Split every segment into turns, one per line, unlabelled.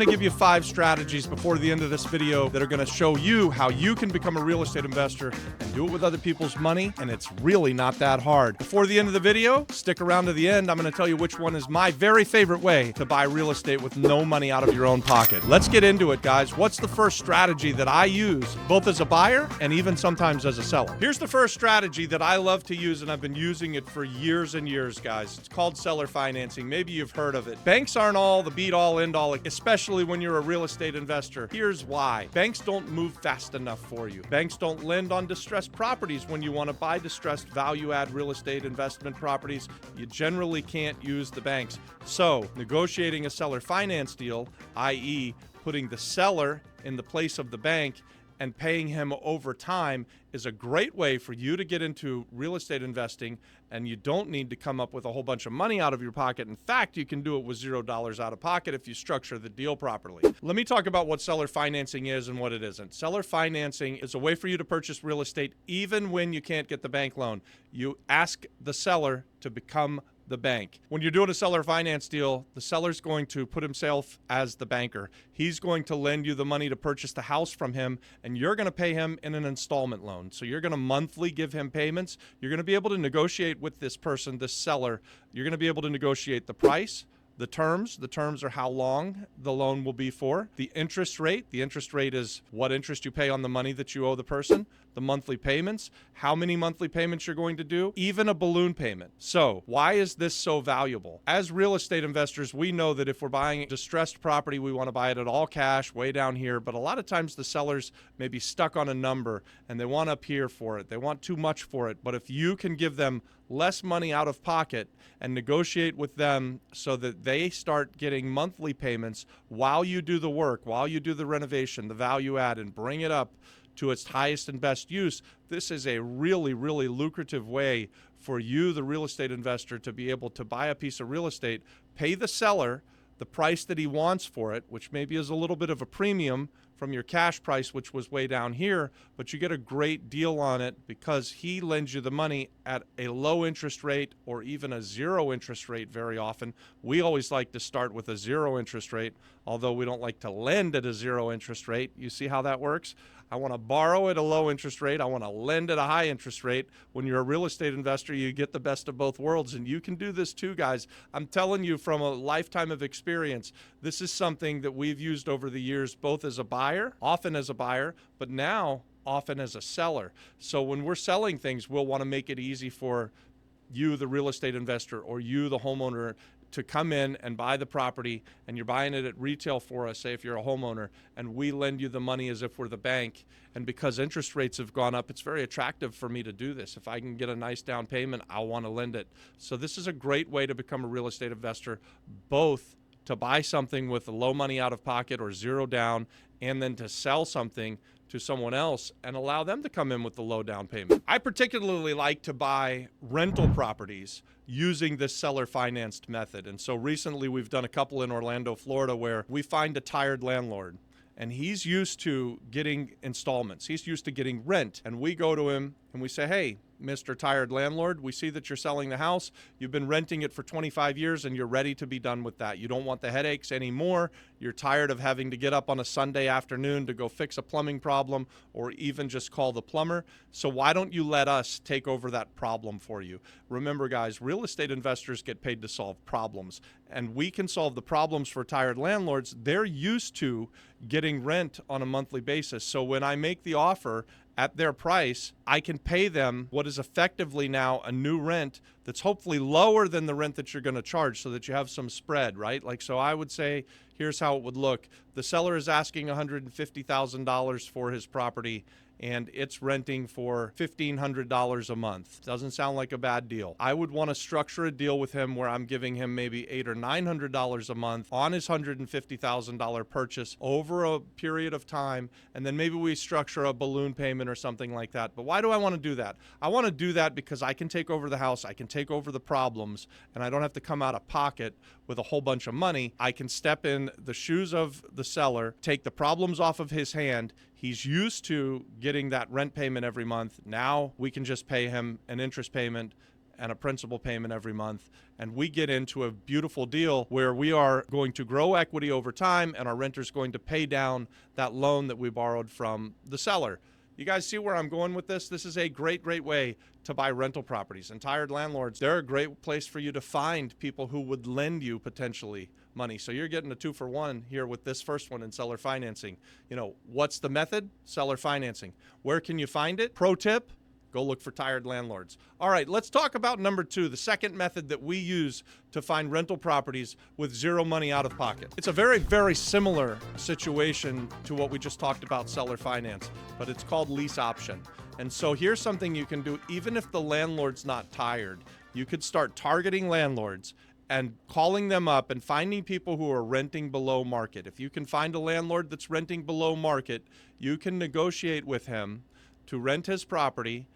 I'm going to give you 5 strategies before the end of this video that are going to show you how you can become a real estate investor and do it with other people's money, and it's really not that hard. Before the end of the video, stick around to the end. I'm going to tell you which one is my very favorite way to buy real estate with no money out of your own pocket. Let's get into it, guys. What's the first strategy that I use, both as a buyer and even sometimes as a seller? Here's the first strategy that I love to use, and I've been using it for years and years, guys. It's called seller financing. Maybe you've heard of it. Banks aren't all the be-all, end-all, especially when you're a real estate investor. Here's why. Banks don't move fast enough for you. Banks don't lend on distressed properties when you want to buy distressed value-add real estate investment properties. You generally can't use the banks. So, negotiating a seller finance deal, i.e., putting the seller in the place of the bank and paying him over time, is a great way for you to get into real estate investing, and you don't need to come up with a whole bunch of money out of your pocket. In fact, you can do it with $0 out of pocket if you structure the deal properly. Let me talk about what seller financing is and what it isn't. Seller financing is a way for you to purchase real estate even when you can't get the bank loan. You ask the seller to become the bank. When you're doing a seller finance deal, the seller's going to put himself as the banker. He's going to lend you the money to purchase the house from him, and you're going to pay him in an installment loan. So you're going to monthly give him payments. You're going to be able to negotiate with this person, this seller. You're going to be able to negotiate the price, the terms. The terms are how long the loan will be for. The interest rate is what interest you pay on the money that you owe the person. The monthly payments, how many monthly payments you're going to do, even a balloon payment. So why is this so valuable? As real estate investors, we know that if we're buying distressed property, we want to buy it at all cash, way down here. But a lot of times the sellers may be stuck on a number and they want up here for it. They want too much for it. But if you can give them less money out of pocket and negotiate with them so that they start getting monthly payments while you do the work, while you do the renovation, the value add, and bring it up to its highest and best use, this is a really, really lucrative way for you, the real estate investor, to be able to buy a piece of real estate, pay the seller the price that he wants for it, which maybe is a little bit of a premium from your cash price, which was way down here, but you get a great deal on it because he lends you the money at a low interest rate or even a 0 interest rate very often. We always like to start with a 0 interest rate, although we don't like to lend at a 0 interest rate. You see how that works? I want to borrow at a low interest rate. I want to lend at a high interest rate. When you're a real estate investor, you get the best of both worlds, and you can do this too, guys. I'm telling you from a lifetime of experience, this is something that we've used over the years, both as a buyer, often as a buyer, but now often as a seller. So when we're selling things, we'll want to make it easy for you, the real estate investor, or you, the homeowner, to come in and buy the property, and you're buying it at retail for us, say if you're a homeowner, and we lend you the money as if we're the bank. And because interest rates have gone up, it's very attractive for me to do this. If I can get a nice down payment, I want to lend it. So this is a great way to become a real estate investor, both to buy something with low money out of pocket or 0 down, and then to sell something to someone else and allow them to come in with the low down payment. I particularly like to buy rental properties using this seller financed method. And so recently we've done a couple in Orlando, Florida, where we find a tired landlord and he's used to getting installments. He's used to getting rent. And we go to him and we say, hey, Mr. Tired Landlord, we see that you're selling the house. You've been renting it for 25 years and you're ready to be done with that. You don't want the headaches anymore. You're tired of having to get up on a Sunday afternoon to go fix a plumbing problem or even just call the plumber. So why don't you let us take over that problem for you? Remember, guys, real estate investors get paid to solve problems, and we can solve the problems for tired landlords. They're used to getting rent on a monthly basis. So when I make the offer at their price, I can pay them what is effectively now a new rent that's hopefully lower than the rent that you're going to charge so that you have some spread, right? Like, so I would say, here's how it would look. The seller is asking $150,000 for his property, and it's renting for $1,500 a month. Doesn't sound like a bad deal. I would want to structure a deal with him where I'm giving him maybe $800 or $900 a month on his $150,000 purchase over a period of time, and then maybe we structure a balloon payment or something like that. But why do I want to do that? I want to do that because I can take over the house, I can take over the problems, and I don't have to come out of pocket with a whole bunch of money. I can step in the shoes of the seller, take the problems off of his hand. He's used to getting that rent payment every month. Now we can just pay him an interest payment and a principal payment every month. And we get into a beautiful deal where we are going to grow equity over time, and our renter's going to pay down that loan that we borrowed from the seller. You guys see where I'm going with this? This is a great way to buy rental properties. And tired landlords, they're a great place for you to find people who would lend you potentially money. So you're getting a 2-for-1 here with this first one in seller financing. You know, what's the method? Seller financing. Where can you find it? Pro tip, go look for tired landlords. All right, let's talk about number 2, the second method that we use to find rental properties with zero money out of pocket. It's a very similar situation to what we just talked about, seller finance, but it's called lease option. And so here's something you can do even if the landlord's not tired. You could start targeting landlords and calling them up and finding people who are renting below market. If you can find a landlord that's renting below market, you can negotiate with him to rent his property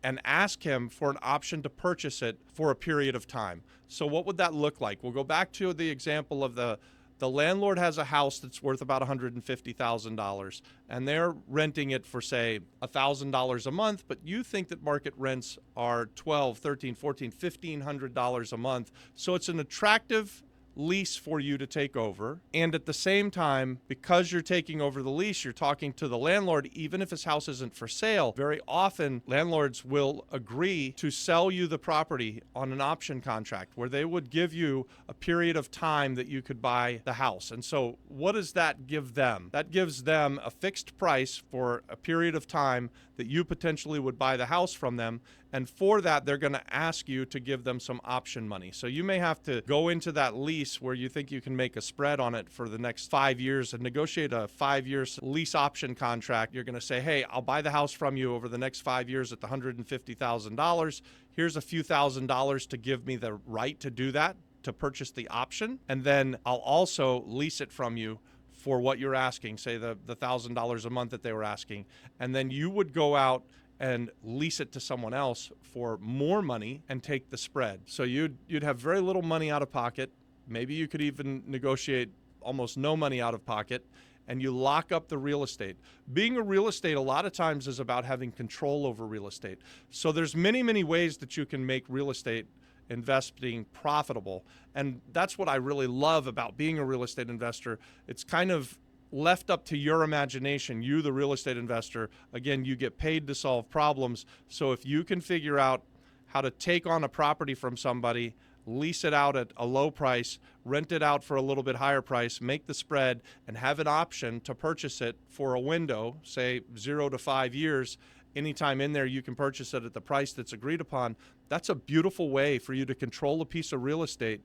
and ask him for an option to purchase it for a period of time. So what would that look like? We'll go back to the example of the landlord has a house that's worth about $150,000 and they're renting it for, say, $1,000 a month, but you think that market rents are $1,200, $1,300, $1,400, $1,500 a month. So it's an attractive lease for you to take over. And at the same time, because you're taking over the lease, you're talking to the landlord, even if his house isn't for sale. Very often, landlords will agree to sell you the property on an option contract where they would give you a period of time that you could buy the house. And so what does that give them? That gives them a fixed price for a period of time that you potentially would buy the house from them. And for that, they're going to ask you to give them some option money. So you may have to go into that lease where you think you can make a spread on it for the next 5 years and negotiate a 5-year lease option contract. You're going to say, hey, I'll buy the house from you over the next 5 years at the $150,000. Here's a few $1,000s to give me the right to do that, to purchase the option. And then I'll also lease it from you for what you're asking, say the $1,000 a month that they were asking. And then you would go out and lease it to someone else for more money and take the spread. So you'd have very little money out of pocket. Maybe you could even negotiate almost no money out of pocket, and you lock up the real estate. Being a real estate a lot of times is about having control over real estate. So there's many ways that you can make real estate investing profitable. And that's what I really love about being a real estate investor. It's kind of left up to your imagination, you, the real estate investor. Again, you get paid to solve problems. So if you can figure out how to take on a property from somebody, lease it out at a low price, rent it out for a little bit higher price, make the spread, and have an option to purchase it for a window, say 0 to 5 years, anytime in there you can purchase it at the price that's agreed upon. That's a beautiful way for you to control a piece of real estate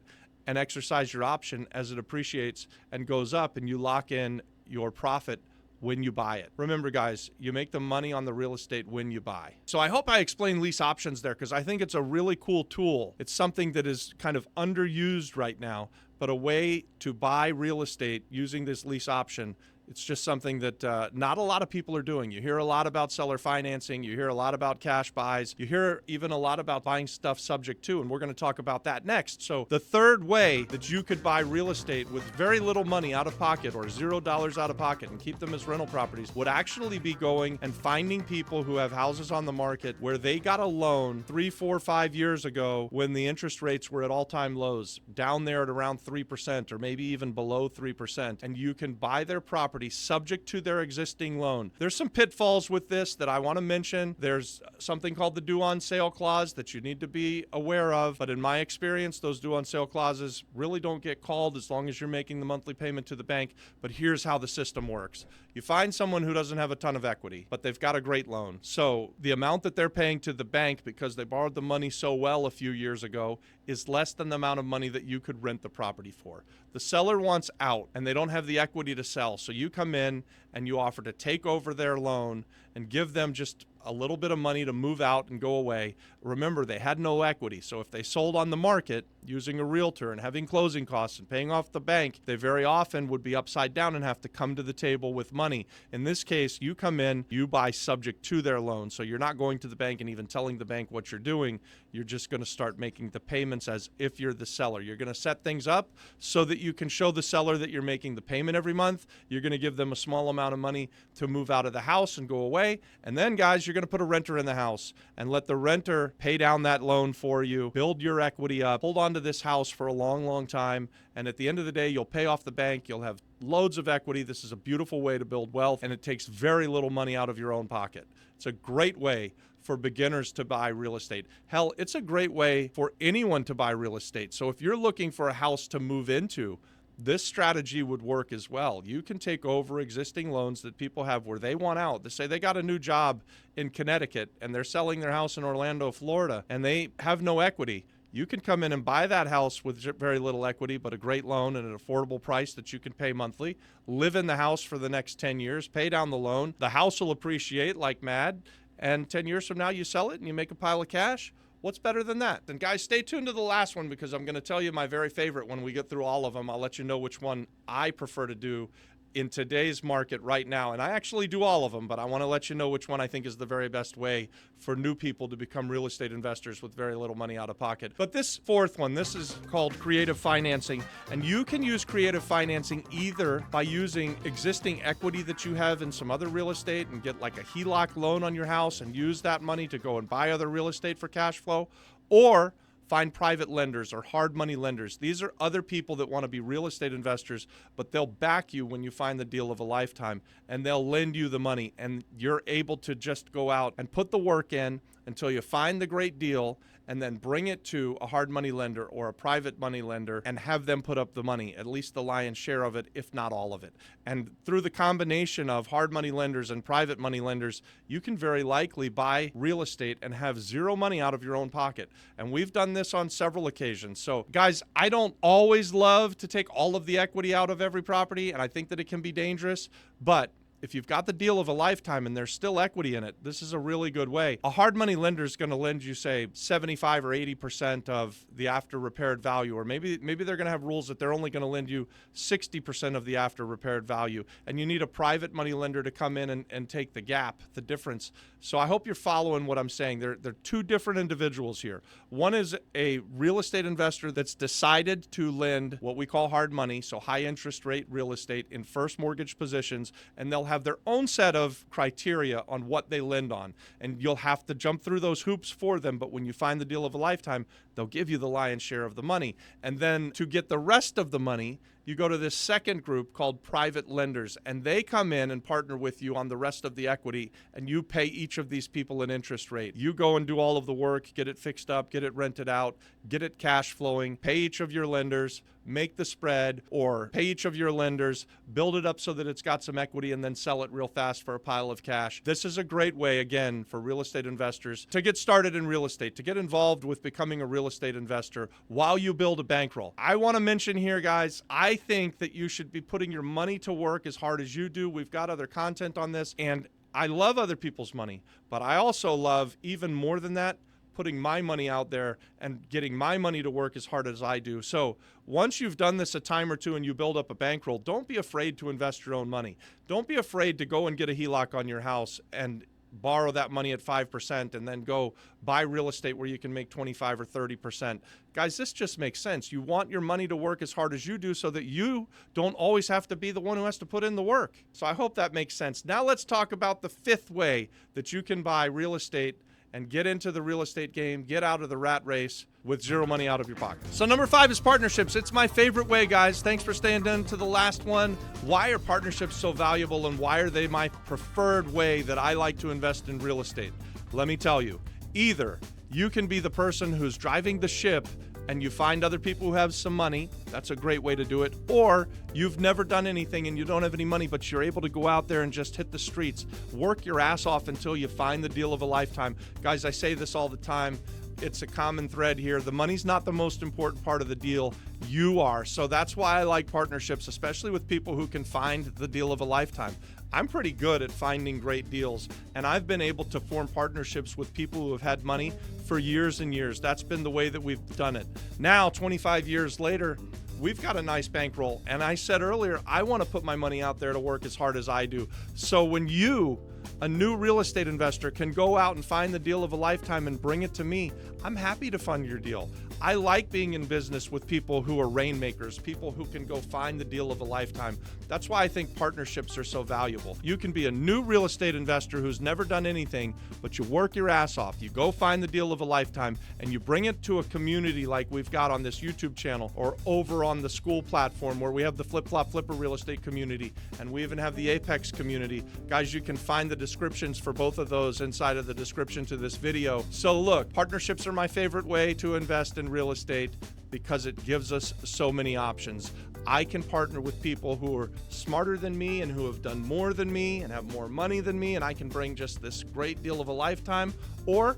and exercise your option as it appreciates and goes up, and you lock in your profit when you buy it. Remember, guys, you make the money on the real estate when you buy. So I hope I explained lease options there, because I think it's a really cool tool. It's something that is kind of underused right now, but a way to buy real estate using this lease option. It's just something that not a lot of people are doing. You hear a lot about seller financing. You hear a lot about cash buys. You hear even a lot about buying stuff subject to, and we're going to talk about that next. So the third way that you could buy real estate with very little money out of pocket, or $0 out of pocket, and keep them as rental properties, would actually be going and finding people who have houses on the market where they got a loan 3, 4, 5 years ago when the interest rates were at all-time lows, down there at around 3% or maybe even below 3%, and you can buy their property subject to their existing loan. There's some pitfalls with this that I want to mention. There's something called the due on sale clause that you need to be aware of, but in my experience, those due on sale clauses really don't get called as long as you're making the monthly payment to the bank. But here's how the system works. You find someone who doesn't have a ton of equity, but they've got a great loan. So the amount that they're paying to the bank, because they borrowed the money so well a few years ago, is less than the amount of money that you could rent the property for. The seller wants out, and they don't have the equity to sell. So you come in and you offer to take over their loan and give them just a little bit of money to move out and go away. Remember, they had no equity. So if they sold on the market using a realtor and having closing costs and paying off the bank, they very often would be upside down and have to come to the table with money. In this case, you come in, you buy subject to their loan. So you're not going to the bank and even telling the bank what you're doing. You're just going to start making the payments as if you're the seller. You're going to set things up so that you can show the seller that you're making the payment every month. You're going to give them a small amount of money to move out of the house and go away. And then, guys, you're going to put a renter in the house and let the renter pay down that loan for you, build your equity up, hold on to this house for a long, long time. And at the end of the day, you'll pay off the bank. You'll have loads of equity. This is a beautiful way to build wealth, and it takes very little money out of your own pocket. It's a great way for beginners to buy real estate. Hell, it's a great way for anyone to buy real estate. So if you're looking for a house to move into, this strategy would work as well. You can take over existing loans that people have where they want out. They say they got a new job in Connecticut and they're selling their house in Orlando, Florida, and they have no equity. You can come in and buy that house with very little equity, but a great loan and an affordable price that you can pay monthly. Live in the house for the next 10 years, pay down the loan. The house will appreciate like mad. And 10 years from now, you sell it and you make a pile of cash. What's better than that? Then, guys, stay tuned to the last one because I'm going to tell you my very favorite when we get through all of them. I'll let you know which one I prefer to do in today's market right now. And I actually do all of them, but I want to let you know which one I think is the very best way for new people to become real estate investors with very little money out of pocket. But this fourth one, this is called creative financing. And you can use creative financing either by using existing equity that you have in some other real estate and get like a HELOC loan on your house and use that money to go and buy other real estate for cash flow, or find private lenders or hard money lenders. These are other people that want to be real estate investors, but they'll back you when you find the deal of a lifetime, and they'll lend you the money, and you're able to just go out and put the work in until you find the great deal and then bring it to a hard money lender or a private money lender and have them put up the money, at least the lion's share of it, if not all of it. And through the combination of hard money lenders and private money lenders, you can very likely buy real estate and have zero money out of your own pocket. And we've done this on several occasions. So, guys, I don't always love to take all of the equity out of every property, and I think that it can be dangerous, but if you've got the deal of a lifetime and there's still equity in it, this is a really good way. A hard money lender is going to lend you, say, 75 or 80% of the after repaired value, or maybe they're going to have rules that they're only going to lend you 60% of the after repaired value, and you need a private money lender to come in and take the gap, the difference. So I hope you're following what I'm saying. They're two different individuals here. One is a real estate investor that's decided to lend what we call hard money, so high interest rate real estate in first mortgage positions, and they'll have their own set of criteria on what they lend on. And you'll have to jump through those hoops for them, but when you find the deal of a lifetime, they'll give you the lion's share of the money. And then to get the rest of the money, you go to this second group called private lenders, and they come in and partner with you on the rest of the equity, and you pay each of these people an interest rate. You go and do all of the work, get it fixed up, get it rented out, get it cash flowing, pay each of your lenders, make the spread, or pay each of your lenders, build it up so that it's got some equity, and then sell it real fast for a pile of cash. This is a great way, again, for real estate investors to get started in real estate, to get involved with becoming a real estate investor while you build a bankroll. I want to mention here, guys, I think that you should be putting your money to work as hard as you do. We've got other content on this, and I love other people's money, but I also love, even more than that, putting my money out there and getting my money to work as hard as I do. So once you've done this a time or two and you build up a bankroll, don't be afraid to invest your own money. Don't be afraid to go and get a HELOC on your house and borrow that money at 5% and then go buy real estate where you can make 25 or 30%. Guys, this just makes sense. You want your money to work as hard as you do so that you don't always have to be the one who has to put in the work. So I hope that makes sense. Now let's talk about the fifth way that you can buy real estate and get into the real estate game, get out of the rat race with zero money out of your pocket. So number 5 is partnerships. It's my favorite way, guys. Thanks for staying down to the last one. Why are partnerships so valuable, and why are they my preferred way that I like to invest in real estate? Let me tell you. Either you can be the person who's driving the ship and you find other people who have some money. That's a great way to do it. Or you've never done anything and you don't have any money, but you're able to go out there and just hit the streets. Work your ass off until you find the deal of a lifetime. Guys, I say this all the time. It's a common thread here. The money's not the most important part of the deal. You are. So that's why I like partnerships, especially with people who can find the deal of a lifetime. I'm pretty good at finding great deals, and I've been able to form partnerships with people who have had money for years and years. That's been the way that we've done it. Now, 25 years later, we've got a nice bankroll, and I said earlier, I want to put my money out there to work as hard as I do. So when you a new real estate investor can go out and find the deal of a lifetime and bring it to me, I'm happy to fund your deal. I like being in business with people who are rainmakers, people who can go find the deal of a lifetime. That's why I think partnerships are so valuable. You can be a new real estate investor who's never done anything, but you work your ass off. You go find the deal of a lifetime and you bring it to a community like we've got on this YouTube channel or over on the school platform where we have the Flip Flop Flipper real estate community, and we even have the Apex community. Guys, you can find the descriptions for both of those inside of the description to this video. So look, partnerships are my favorite way to invest in real estate because it gives us so many options. I can partner with people who are smarter than me and who have done more than me and have more money than me, and I can bring just this great deal of a lifetime. Or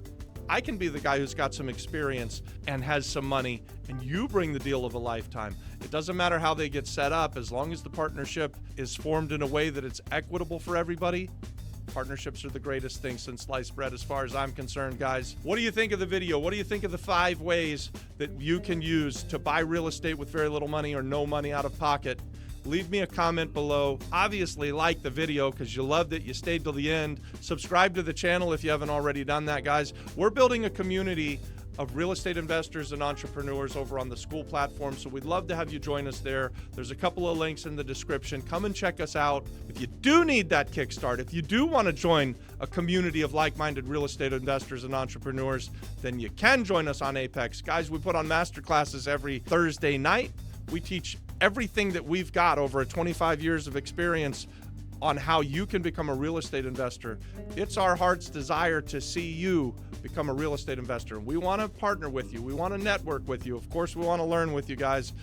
I can be the guy who's got some experience and has some money, and you bring the deal of a lifetime. It doesn't matter how they get set up, as long as the partnership is formed in a way that it's equitable for everybody. Partnerships are the greatest thing since sliced bread as far as I'm concerned, guys. What do you think of the video? What do you think of the 5 ways that you can use to buy real estate with very little money or no money out of pocket? Leave me a comment below. Obviously, like the video because you loved it. You stayed till the end. Subscribe to the channel if you haven't already done that, guys. We're building a community of real estate investors and entrepreneurs over on the school platform, so we'd love to have you join us there. There's a couple of links in the description. Come and check us out. If you do need that kickstart, if you do want to join a community of like-minded real estate investors and entrepreneurs, then you can join us on Apex. Guys, we put on masterclasses every Thursday night. We teach everything that we've got over 25 years of experience on how you can become a real estate investor. It's our heart's desire to see you become a real estate investor. We want to partner with you. We want to network with you. Of course, we want to learn with you guys.